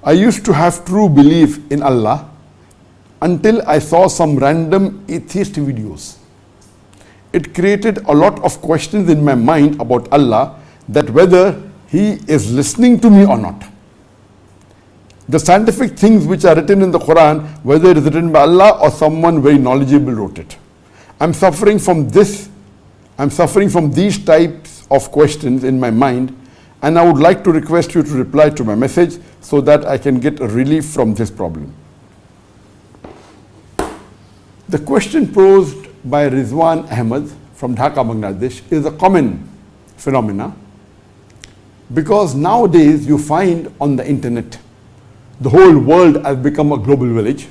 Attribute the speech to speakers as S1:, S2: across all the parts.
S1: I used to have true belief in Allah until I saw some random atheist videos. It created a lot of questions in my mind about Allah, that whether He is listening to me or not. The scientific things which are written in the Quran, whether it is written by Allah or someone very knowledgeable wrote it. I'm suffering from these types of questions in my mind, and I would like to request you to reply to my message so that I can get a relief from this problem. The question posed by Rizwan Ahmed from Dhaka, Bangladesh is a common phenomena, because nowadays you find on the internet, the whole world has become a global village,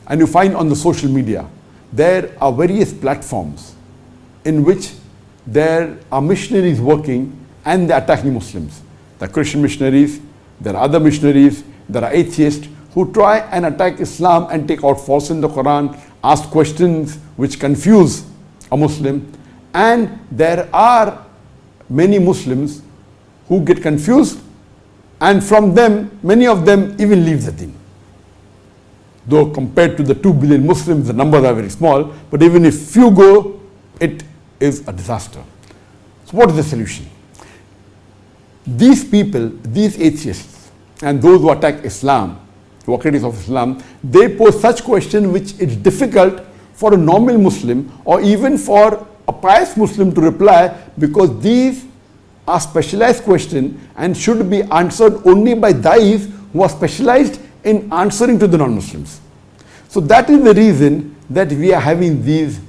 S1: and you find on the social media, there are various platforms in which there are missionaries working and they're attacking Muslims. There are Christian missionaries, there are other missionaries, there are atheists who try and attack Islam and take out faults in the Quran, ask questions which confuse a Muslim, and there are many Muslims who get confused, and from them, many of them even leave the deen. Though compared to the 2 billion Muslims, the numbers are very small, but even if few go, it is a disaster. So what is the solution? These people, these atheists, and those who attack Islam, who are critics of Islam, they pose such questions which is difficult for a normal Muslim or even for a pious Muslim to reply, because these are specialized questions and should be answered only by those who are specialized in answering to the non-Muslims. So that is the reason that we are having these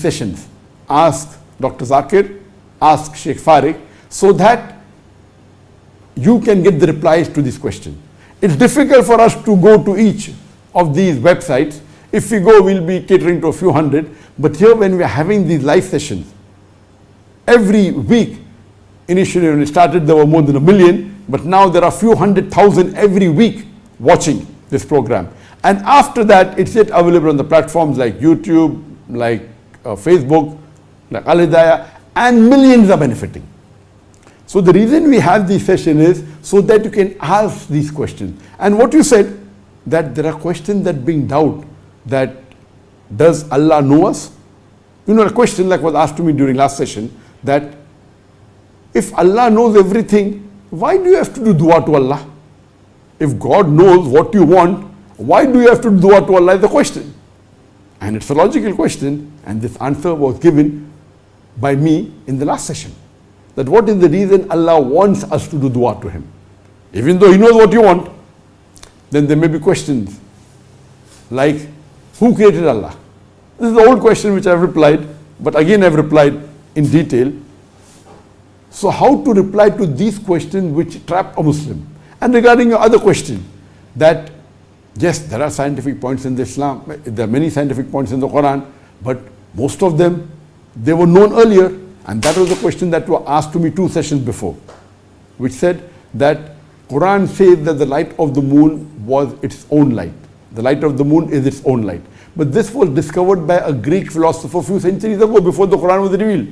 S1: sessions. Ask Dr. Zakir, ask Sheikh Farik, so that you can get the replies to this question. It's difficult for us to go to each of these websites. If we go, we'll be catering to a few hundred. But here, when we are having these live sessions, every week, initially when it started, there were more than 1 million, but now there are a few 100,000 every week watching this program. And after that, it's yet available on the platforms like YouTube, like Facebook, like Al-Hidayah, and millions are benefiting. So the reason we have this session is so that you can ask these questions. And what you said, that there are questions that bring doubt, that does Allah know us? You know, a question like was asked to me during last session, that if Allah knows everything, why do you have to do dua to Allah? If God knows what you want, why do you have to do dua to Allah is the question. And it's a logical question, and this answer was given by me in the last session. That what is the reason Allah wants us to do dua to Him? Even though He knows what you want, then there may be questions like, who created Allah? This is the old question which I have replied, but again I have replied in detail. So how to reply to these questions which trap a Muslim? And regarding your other question, that yes, there are scientific points in the Islam, there are many scientific points in the Quran, but most of them, they were known earlier. And that was the question that was asked to me 2 sessions before, which said that Quran says that the light of the moon was its own light. The light of the moon is its own light. But this was discovered by a Greek philosopher a few centuries ago, before the Quran was revealed.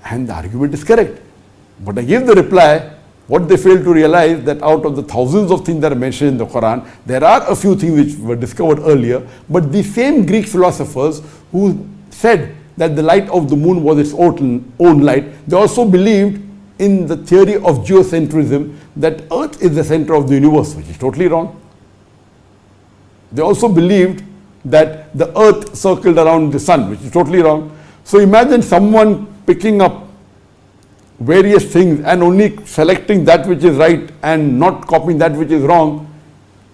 S1: And the argument is correct. But I gave the reply, what they failed to realize, that out of the thousands of things that are mentioned in the Quran, there are a few things which were discovered earlier, but the same Greek philosophers who said that the light of the moon was its own light, they also believed in the theory of geocentrism, that Earth is the center of the universe, which is totally wrong. They also believed that the Earth circled around the sun, which is totally wrong. So imagine someone picking up various things and only selecting that which is right and not copying that which is wrong.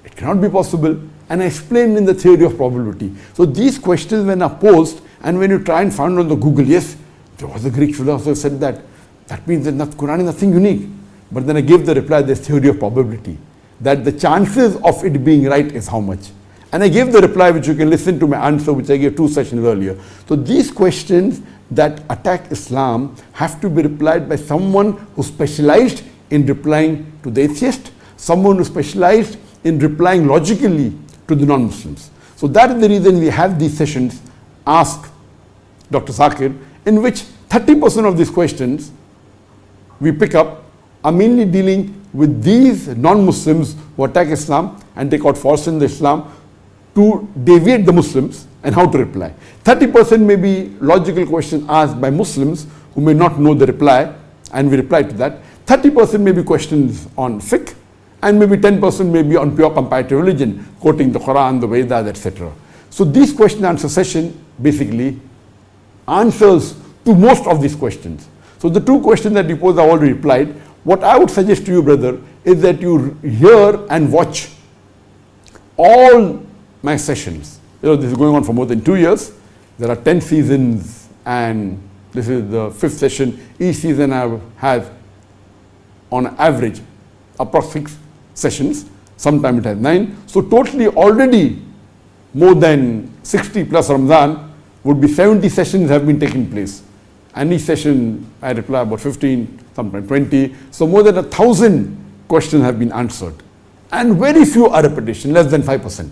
S1: It cannot be possible. And I explained in the theory of probability. So these questions, when are posed, and when you try and find on the Google, yes, there was a Greek philosopher said that, that means that Quran is nothing unique. But then I gave the reply, there's theory of probability, that the chances of it being right is how much. And I gave the reply, which you can listen to my answer, which I gave 2 sessions earlier. So these questions that attack Islam have to be replied by someone who specialized in replying to the atheist, someone who specialized in replying logically to the non-Muslims. So that is the reason we have these sessions, Ask Dr. Zakir, in which 30% of these questions we pick up are mainly dealing with these non-Muslims who attack Islam and take out faults in the Islam to deviate the Muslims, and how to reply. 30% may be logical questions asked by Muslims who may not know the reply, and we reply to that. 30% may be questions on fiqh, and maybe 10% may be on pure comparative religion, quoting the Quran, the Vedas, etc. So these question answer session basically answers to most of these questions. So the two questions that you posed, I already replied. What I would suggest to you, brother, is that you hear and watch all my sessions. You know, this is going on for more than 2 years. There are 10 seasons, and this is the 5th session. Each season I have, on average, approximately 6 sessions. Sometimes it has 9. So totally already more than 60 plus Ramadan would be 70 sessions have been taking place. And each session I reply about 15, sometimes 20. So more than 1,000 questions have been answered. And very few are repetition, less than 5%.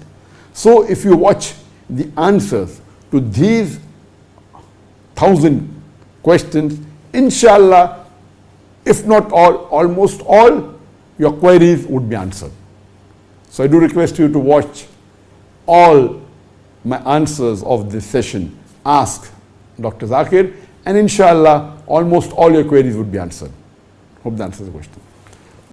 S1: So if you watch the answers to these 1,000 questions, inshallah, if not all, almost all your queries would be answered. So I do request you to watch all my answers of this session. Ask Dr. Zakir, and inshallah, almost all your queries would be answered. Hope that answers the question.